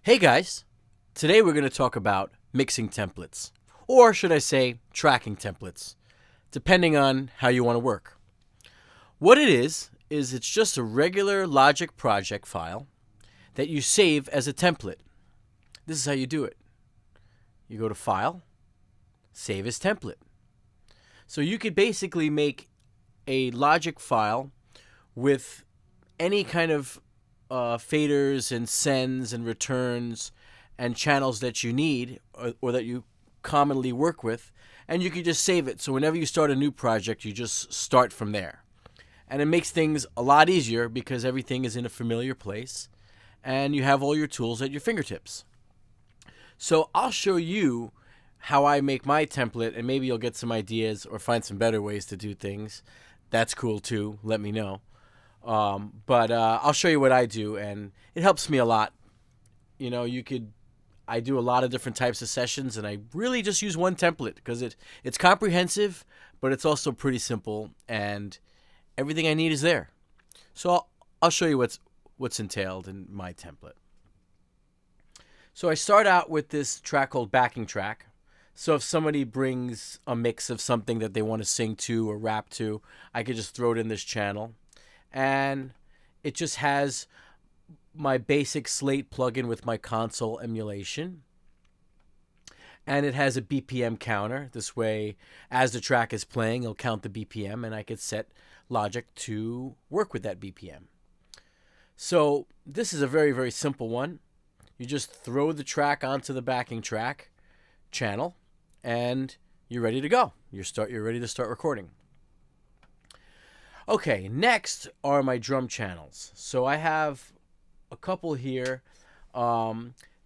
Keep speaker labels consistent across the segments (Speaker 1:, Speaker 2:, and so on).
Speaker 1: Hey guys, today we're going to talk about mixing templates, or should I say tracking templates, depending on how you want to work. What it is it's just a regular Logic project file that you save as a template. This is how you do it. You go to File, Save as Template. So you could basically make a Logic file with any kind of faders and sends and returns and channels that you need or that you commonly work with, and you can just save it. So whenever you start a new project, you just start from there. And it makes things a lot easier because everything is in a familiar place and you have all your tools at your fingertips. So I'll show you how I make my template, and maybe you'll get some ideas or find some better ways to do things. That's cool too. Let me know. But I'll show you what I do, and it helps me a lot. You know, I do a lot of different types of sessions, and I really just use one template because it's comprehensive, but it's also pretty simple, and everything I need is there. So I'll show you what's entailed in my template. So I start out with this track called backing track. So if somebody brings a mix of something that they want to sing to or rap to, I could just throw it in this channel. And it just has my basic Slate plugin with my console emulation. And it has a BPM counter. This way, as the track is playing, it'll count the BPM, and I could set Logic to work with that BPM. So this is a very, very simple one. You just throw the track onto the backing track channel, and you're ready to go. You're ready to start recording. Okay, next are my drum channels. So I have a couple here.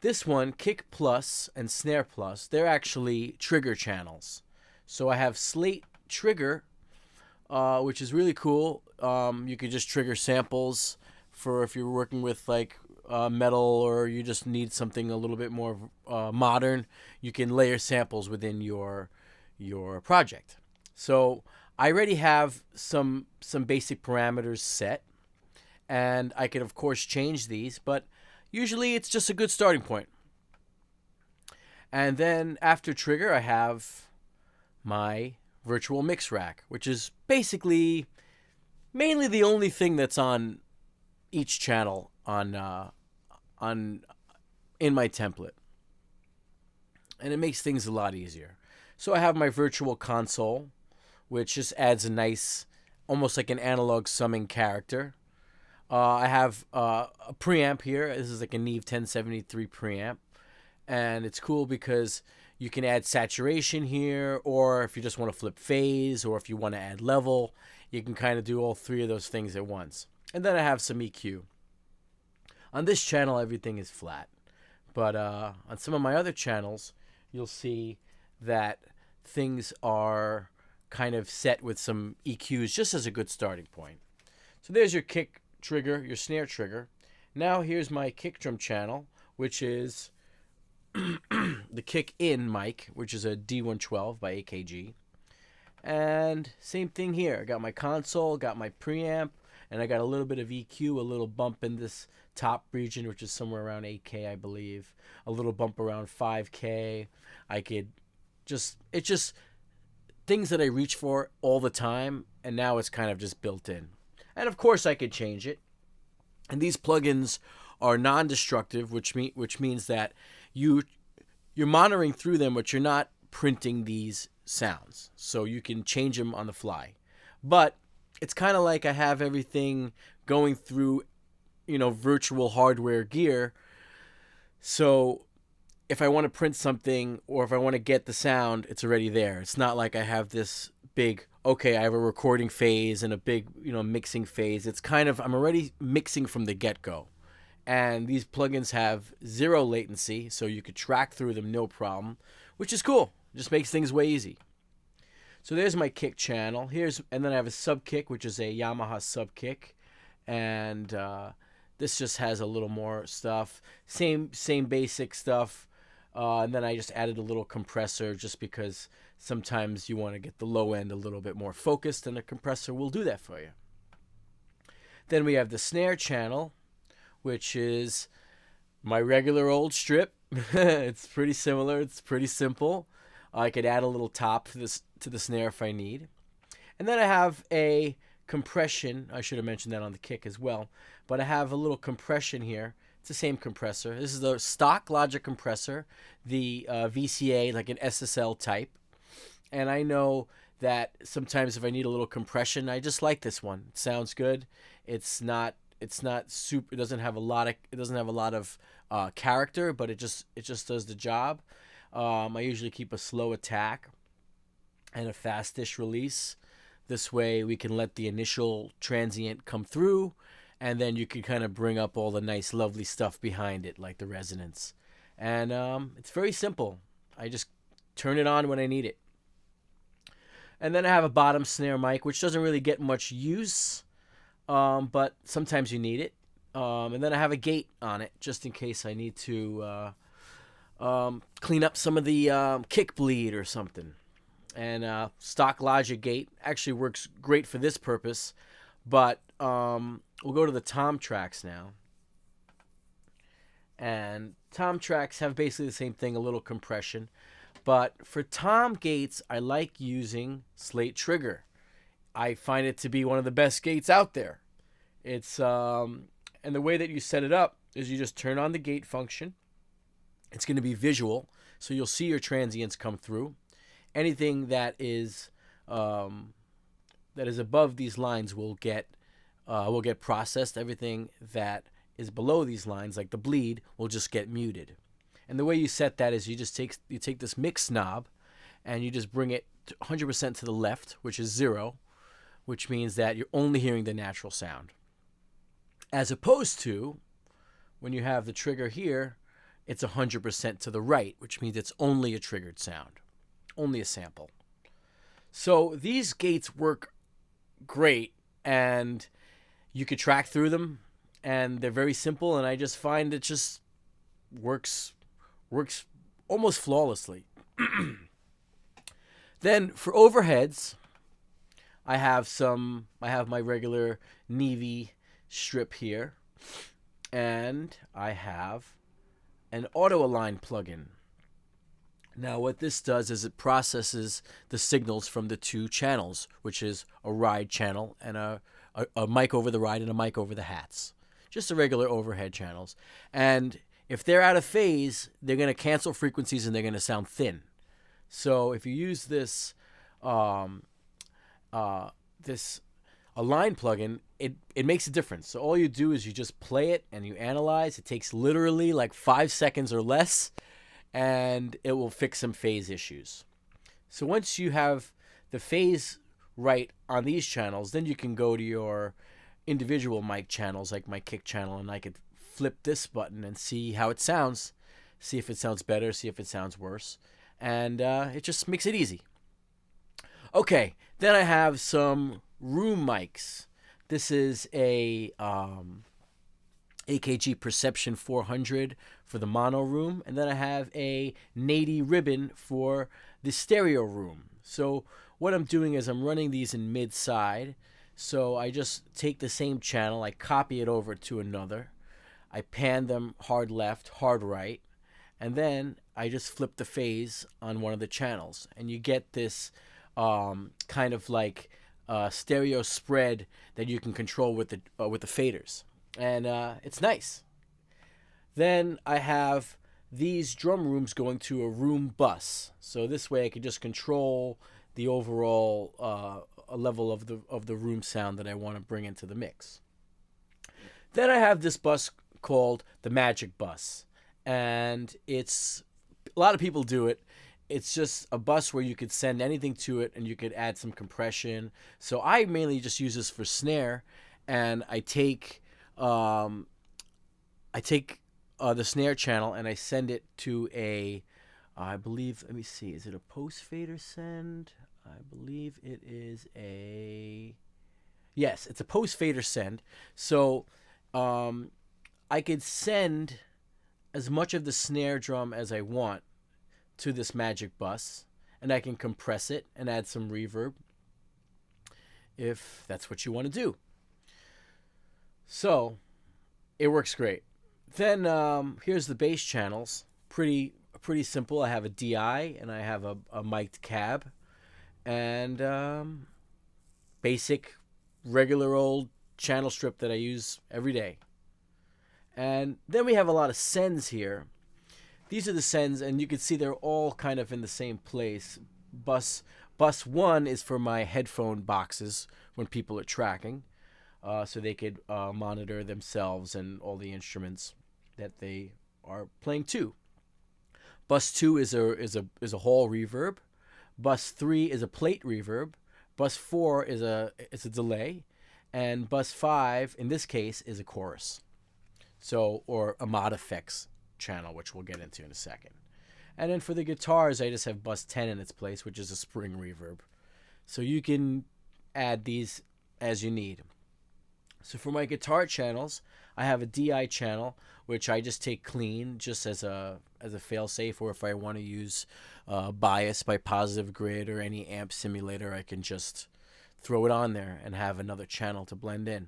Speaker 1: This one, kick plus and snare plus, they're actually trigger channels. So I have Slate trigger, which is really cool. You could just trigger samples for if you're working with like metal, or you just need something a little bit more modern. You can layer samples within your project. So I already have some basic parameters set, and I can of course change these, but usually it's just a good starting point. And then after trigger, I have my virtual mix rack, which is basically mainly the only thing that's on each channel in my template. And it makes things a lot easier. So I have my virtual console, which just adds a nice, almost like an analog summing character. I have a preamp here. This is like a Neve 1073 preamp. And it's cool because you can add saturation here, or if you just want to flip phase, or if you want to add level, you can kind of do all three of those things at once. And then I have some EQ. On this channel, everything is flat. But on some of my other channels, you'll see that things are kind of set with some EQs just as a good starting point. So there's your kick trigger, your snare trigger. Now here's my kick drum channel, which is the kick in mic, which is a D112 by AKG. And same thing here. I got my console, got my preamp, and I got a little bit of EQ, a little bump in this top region, which is somewhere around 8K, I believe. A little bump around 5K. It's just things that I reach for all the time, and now it's kind of just built in. And of course I could change it. And these plugins are non-destructive, which means that you're monitoring through them, but you're not printing these sounds. So you can change them on the fly. But it's kind of like I have everything going through, virtual hardware gear. So if I want to print something, or if I want to get the sound, it's already there. It's not like I have this big, okay, I have a recording phase and a big, mixing phase. It's kind of, I'm already mixing from the get-go. And these plugins have zero latency, so you could track through them no problem, which is cool. Just makes things way easy. So there's my kick channel. And then I have a sub kick, which is a Yamaha sub kick. And this just has a little more stuff. Same basic stuff. And then I just added a little compressor just because sometimes you want to get the low end a little bit more focused, and a compressor will do that for you. Then we have the snare channel, which is My regular old strip. It's pretty similar. It's pretty simple. I could add a little top to the snare if I need. And then I have a compression. I should have mentioned that on the kick as well. But I have a little compression here. It's the same compressor. This is the stock Logic compressor, the VCA, like an SSL type. And I know that sometimes if I need a little compression, I just like this one. It sounds good. It's not super. It doesn't have a lot of character, but it just does the job. I usually keep a slow attack and a fastish release. This way we can let the initial transient come through, and then you can kind of bring up all the nice, lovely stuff behind it, like the resonance. And it's very simple. I just turn it on when I need it. And then I have a bottom snare mic, which doesn't really get much use, but sometimes you need it. And then I have a gate on it, just in case I need to clean up some of the kick bleed or something. And stock Logic gate actually works great for this purpose, but we'll go to the tom tracks now. And tom tracks have basically the same thing, a little compression. But for tom gates, I like using slate trigger. I find it to be one of the best gates out there. It's and the way that you set it up is you just turn on the gate function. It's going to be visual, so you'll see your transients come through. Anything that is above these lines will get processed. Everything that is below these lines, like the bleed, will just get muted. And the way you set that is you take this mix knob and you just bring it 100% to the left, which is 0, which means that you're only hearing the natural sound. As opposed to when you have the trigger here, it's 100% to the right, which means it's only a triggered sound, only a sample. So these gates work great, and you could track through them, and they're very simple, and I just find it just works almost flawlessly. Then for overheads, I have my regular Neve strip here, and I have an auto align plugin. Now what this does is it processes the signals from the two channels, which is a ride channel and a mic over the ride and a mic over the hats. Just the regular overhead channels. And if they're out of phase, they're going to cancel frequencies and they're going to sound thin. So if you use this this align plugin, it makes a difference. So all you do is you just play it and you analyze. It takes literally like 5 seconds or less, and it will fix some phase issues. So once you have the phase right on these channels, then you can go to your individual mic channels, like my kick channel, and I could flip this button and see how it sounds, see if it sounds better, see if it sounds worse, and it just makes it easy. Okay, then I have some room mics. This is a AKG Perception 400 for the mono room, and then I have a Nady ribbon for the stereo room. So what I'm doing is I'm running these in mid-side. So I just take the same channel, I copy it over to another, I pan them hard left, hard right, and then I just flip the phase on one of the channels, and you get this kind of like stereo spread that you can control with the faders, and it's nice. Then I have these drum rooms going to a room bus, so this way I can just control the overall level of the room sound that I want to bring into the mix. Then I have this bus called the Magic Bus, and it's a lot of people do it. It's just a bus where you could send anything to it and you could add some compression. So I mainly just use this for snare, and I take the snare channel and I send it to a, I believe, let me see, is it a post fader send? I believe it is yes, it's a post fader send. So I could send as much of the snare drum as I want to this Magic Bus, and I can compress it and add some reverb if that's what you want to do. So it works great. Then here's the bass channels. Pretty simple. I have a DI and I have a mic'd cab and basic regular old channel strip that I use every day. And then we have a lot of sends here. These are the sends, and you can see they're all kind of in the same place. Bus 1 is for my headphone boxes when people are tracking, so they could monitor themselves and all the instruments that they are playing to. Bus 2 is a hall reverb. Bus 3 is a plate reverb. Bus 4 is a delay, and bus 5 in this case is a chorus. So, or a mod effects channel, which we'll get into in a second. And then for the guitars, I just have bus 10 in its place, which is a spring reverb. So you can add these as you need. So for my guitar channels, I have a DI channel, which I just take clean just as a fail-safe, or if I want to use bias by Positive Grid or any amp simulator, I can just throw it on there and have another channel to blend in.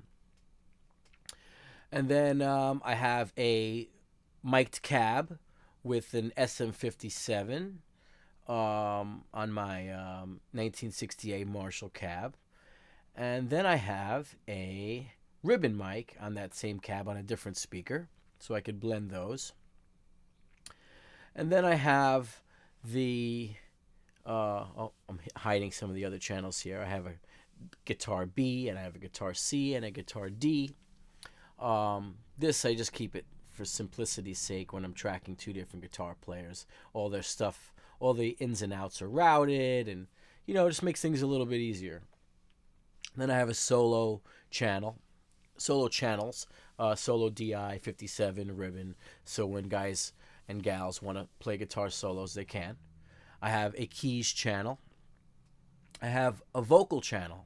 Speaker 1: And then I have a mic'd cab with an SM57 on my 1968 Marshall cab. And then I have a ribbon mic on that same cab on a different speaker, so I could blend those. And then I have the, I'm hiding some of the other channels here. I have a guitar B, and I have a guitar C, and a guitar D. This I just keep it for simplicity's sake when I'm tracking two different guitar players. All their stuff, all the ins and outs are routed, and it just makes things a little bit easier. Then I have a solo channels, solo DI 57 ribbon, so when guys and gals want to play guitar solos, they can. I have a keys channel. I have a vocal channel.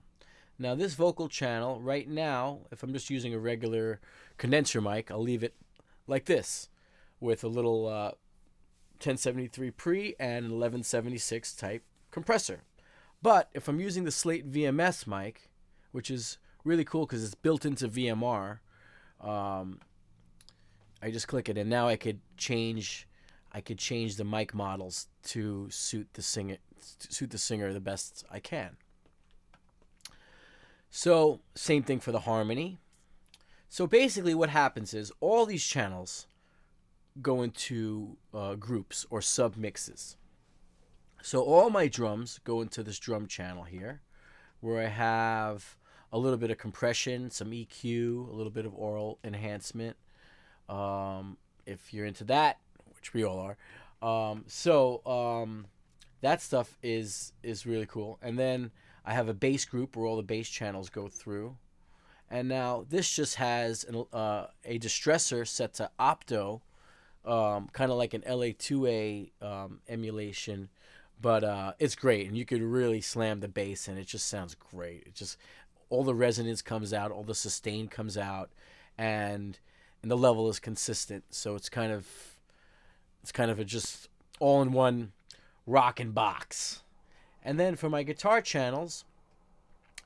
Speaker 1: Now this vocal channel, right now, if I'm just using a regular condenser mic, I'll leave it like this, with a little 1073 pre and 1176 type compressor. But if I'm using the Slate VMS mic, which is really cool because it's built into VMR, I just click it, and now I could change the mic models to suit the singer the best I can. So same thing for the harmony. So basically what happens is all these channels go into groups or sub-mixes. So all my drums go into this drum channel here, where I have a little bit of compression, some EQ, a little bit of aural enhancement, if you're into that, which we all are. That stuff is really cool. And then I have a bass group where all the bass channels go through. And now this just has a distressor set to opto, kind of like an LA2A emulation, but it's great, and you could really slam the bass, and it just sounds great. It just, all the resonance comes out, all the sustain comes out, and the level is consistent. So it's kind of a just all-in-one rockin' box. And then for my guitar channels,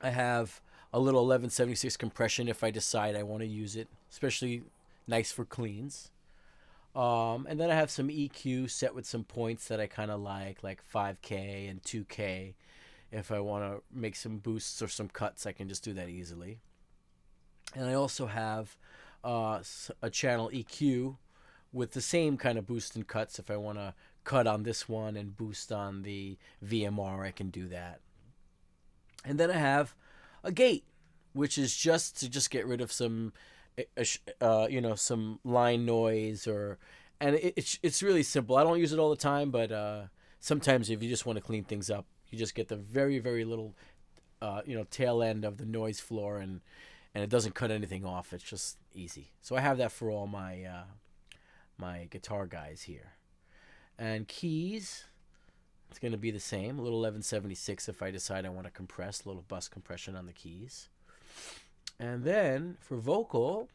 Speaker 1: I have a little 1176 compression if I decide I want to use it, especially nice for cleans. And then I have some EQ set with some points that I kind of like 5K and 2K. If I want to make some boosts or some cuts, I can just do that easily. And I also have a channel EQ with the same kind of boost and cuts. If I want to cut on this one and boost on the VMR, I can do that. And then I have a gate, which is just to get rid of some some line noise, and it's really simple. I don't use it all the time, but sometimes if you just want to clean things up, you just get the very, very little tail end of the noise floor, and it doesn't cut anything off. It's just easy. So I have that for all my my guitar guys here. And keys, it's going to be the same, a little 1176 if I decide I want to compress, a little bus compression on the keys. And then for vocal,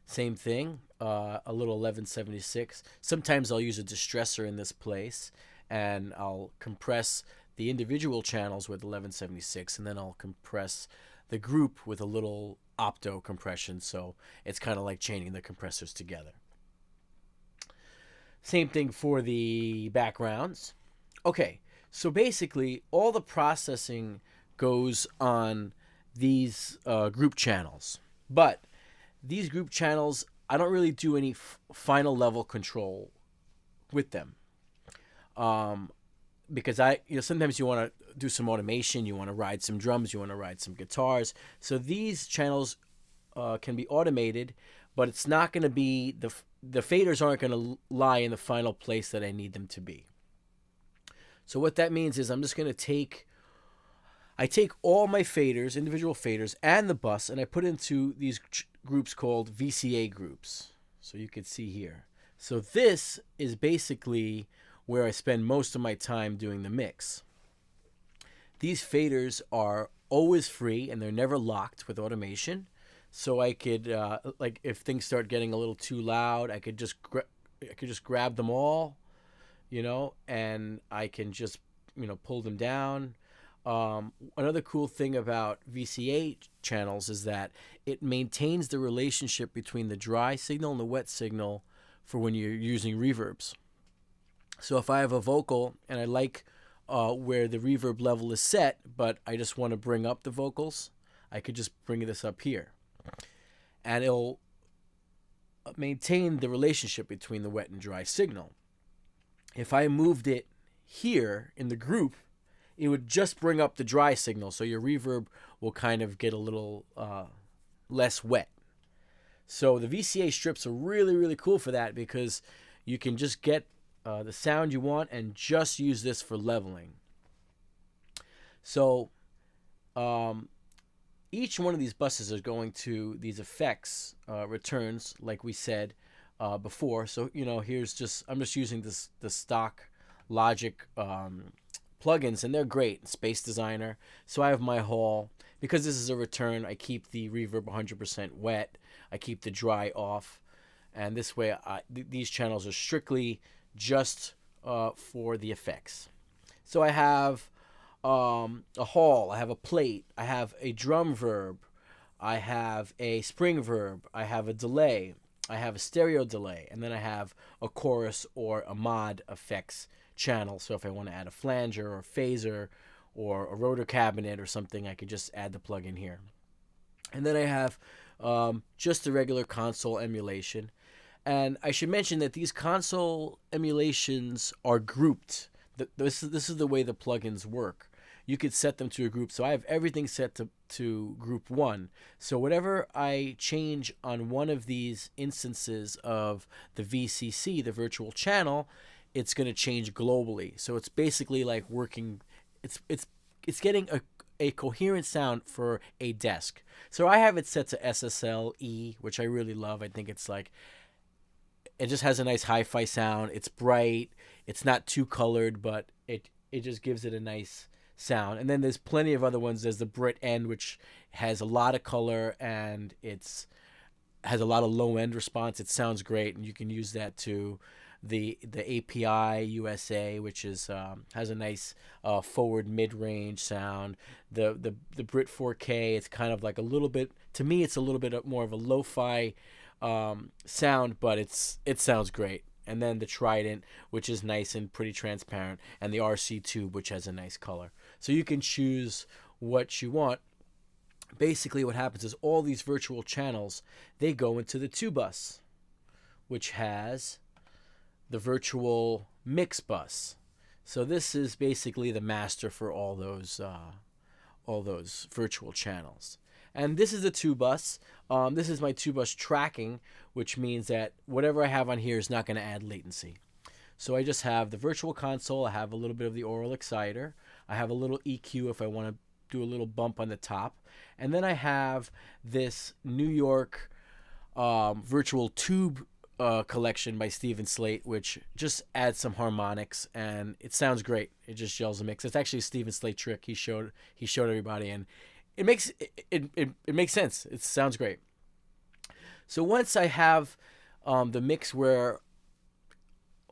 Speaker 1: same thing, a little 1176. Sometimes I'll use a distressor in this place, and I'll compress the individual channels with 1176, and then I'll compress the group with a little opto compression, so it's kind of like chaining the compressors together. Same thing for the backgrounds. Okay, so basically all the processing goes on these group channels, but these group channels, I don't really do any final level control with them. Because sometimes you want to do some automation, you want to ride some drums, you want to ride some guitars. So these channels can be automated, but it's not going to be the faders aren't going to lie in the final place that I need them to be. So what that means is I'm just going to I take all my faders, individual faders, and the bus, and I put into these groups called VCA groups. So you can see here. So this is basically where I spend most of my time doing the mix. These faders are always free and they're never locked with automation. So I could, like, if things start getting a little too loud, I could just grab them all, and I can just, pull them down. Another cool thing about VCA channels is that it maintains the relationship between the dry signal and the wet signal for when you're using reverbs. So if I have a vocal and I like where the reverb level is set, but I just want to bring up the vocals, I could just bring this up here. And it'll maintain the relationship between the wet and dry signal. If I moved it here in the group, it would just bring up the dry signal, so your reverb will kind of get a little less wet. So the VCA strips are really, really cool for that because you can just get the sound you want and just use this for leveling. So each one of these buses is going to these effects returns, like we said before. So I'm just using the stock Logic plugins, and they're great. Space Designer. So I have my hall. Because this is a return, I keep the reverb 100% wet. I keep the dry off, and this way these channels are strictly just for the effects. So I have a hall, I have a plate, I have a drum verb, I have a spring verb, I have a delay, I have a stereo delay, and then I have a chorus or a mod effects channel. So if I want to add a flanger or a phaser or a rotor cabinet or something, I could just add the plug in here. And then I have just the regular console emulation. And I should mention that these console emulations are grouped. This is the way the plugins work. You could set them to a group. So I have everything set to group 1. So whatever I change on one of these instances of the VCC, the virtual channel, it's going to change globally. So it's basically like working. It's getting a coherent sound for a desk. So I have it set to SSL E, which I really love. I think it's like, it just has a nice hi-fi sound. It's bright. It's not too colored, but it just gives it a nice sound. And then there's plenty of other ones. There's the Brit End, which has a lot of color and has a lot of low end response. It sounds great, and you can use that to the API USA, which is has a nice forward mid-range sound. The Brit 4K, it's kind of like a little bit, to me it's a little bit more of a lo-fi sound, but it sounds great. And then the Trident, which is nice and pretty transparent, and the RC Tube, which has a nice color. So you can choose what you want. Basically what happens is all these virtual channels, they go into the 2-bus, which has the virtual mix bus. So this is basically the master for all those virtual channels. And this is the 2-bus. This is my 2-bus tracking, which means that whatever I have on here is not going to add latency. So I just have the virtual console. I have a little bit of the aural exciter. I have a little EQ if I want to do a little bump on the top. And then I have this New York virtual tube collection by Steven Slate, which just adds some harmonics, and it sounds great. It just gels a mix. It's actually a Steven Slate trick he showed everybody, and it makes sense. It sounds great. So once I have the mix where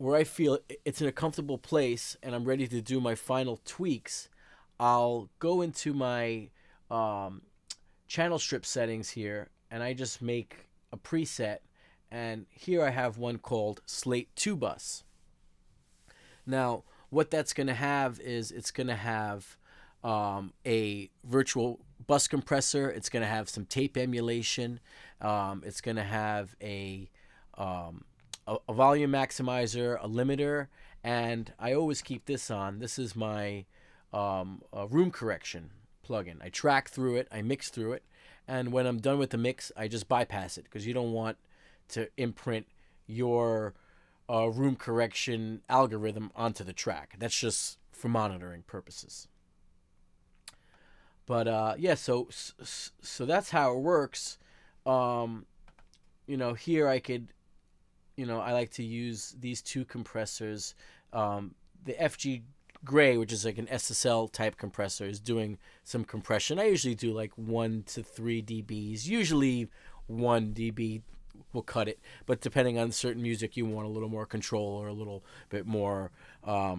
Speaker 1: I feel it's in a comfortable place and I'm ready to do my final tweaks, I'll go into my channel strip settings here, and I just make a preset. And here I have one called Slate 2 Bus. Now, what that's going to have is it's going to have a virtual bus compressor. It's going to have some tape emulation. It's going to have a volume maximizer, a limiter, and I always keep this on. This is my room correction plugin. I track through it, I mix through it, and when I'm done with the mix, I just bypass it because you don't want to imprint your room correction algorithm onto the track. That's just for monitoring purposes. But yeah, so that's how it works. Here I could, I like to use these two compressors. The FG Gray, which is like an SSL type compressor, is doing some compression. I usually do like 1 to 3 dBs. Usually 1 dB will cut it, but depending on certain music, you want a little more control or a little bit more, I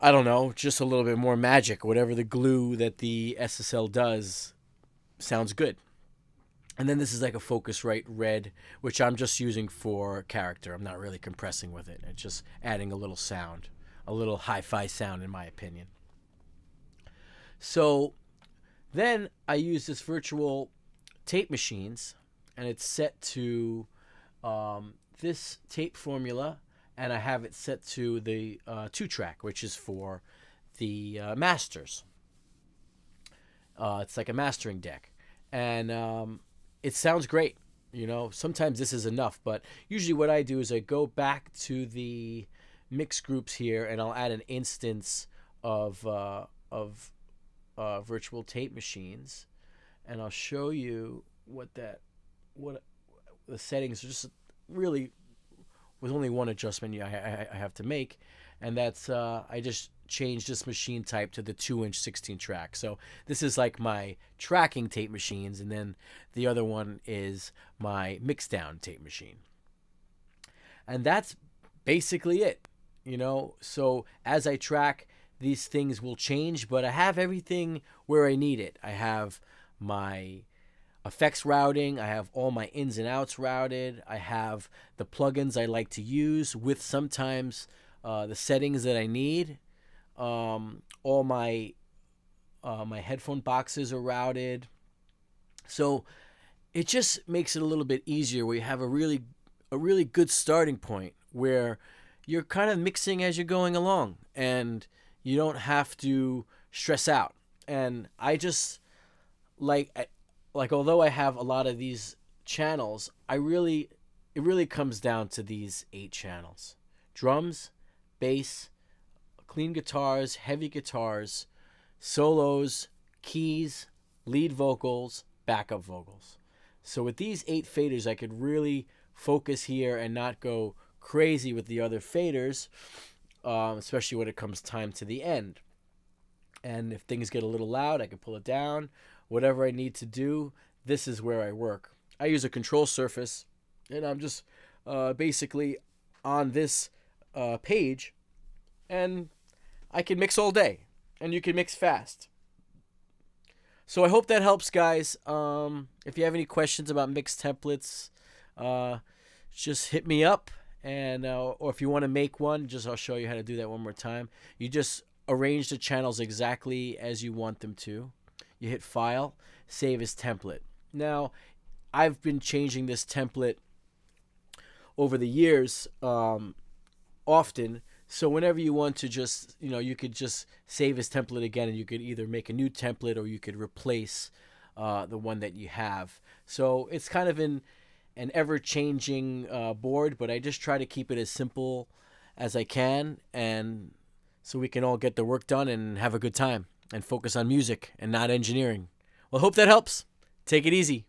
Speaker 1: don't know, just a little bit more magic. Whatever the glue that the SSL does sounds good. And then this is like a Focusrite Red, which I'm just using for character. I'm not really compressing with it. It's just adding a little sound, a little hi-fi sound in my opinion. So then I use this virtual tape machines, and it's set to this tape formula, and I have it set to the 2-track, which is for the masters. It's like a mastering deck, and it sounds great. Sometimes this is enough, but usually what I do is I go back to the mix groups here, and I'll add an instance of virtual tape machines, and I'll show you what the settings are. Just really with only one adjustment I have to make, and that's I just changed this machine type to the 2-inch 16-track. So this is like my tracking tape machines, and then the other one is my mix down tape machine. And that's basically it. So as I track, these things will change, but I have everything where I need it. I have my effects routing, I have all my ins and outs routed, I have the plugins I like to use with sometimes the settings that I need. All my headphone boxes are routed, so it just makes it a little bit easier. We have a really good starting point where you're kind of mixing as you're going along, and you don't have to stress out. And I just although I have a lot of these channels, it really comes down to these 8 channels: drums, bass, clean guitars, heavy guitars, solos, keys, lead vocals, backup vocals. So with these 8 faders, I could really focus here and not go crazy with the other faders, especially when it comes time to the end. And if things get a little loud, I can pull it down. Whatever I need to do, this is where I work. I use a control surface, and I'm just basically on this page, and I can mix all day, and you can mix fast. So I hope that helps, guys. If you have any questions about mix templates, just hit me up, and or if you want to make one, I'll show you how to do that one more time. You just arrange the channels exactly as you want them to. You hit File, Save as Template. Now, I've been changing this template over the years often. So whenever you want to just, you could just save as template again, and you could either make a new template or you could replace the one that you have. So it's kind of an ever-changing board, but I just try to keep it as simple as I can, and so we can all get the work done and have a good time and focus on music and not engineering. Well, I hope that helps. Take it easy.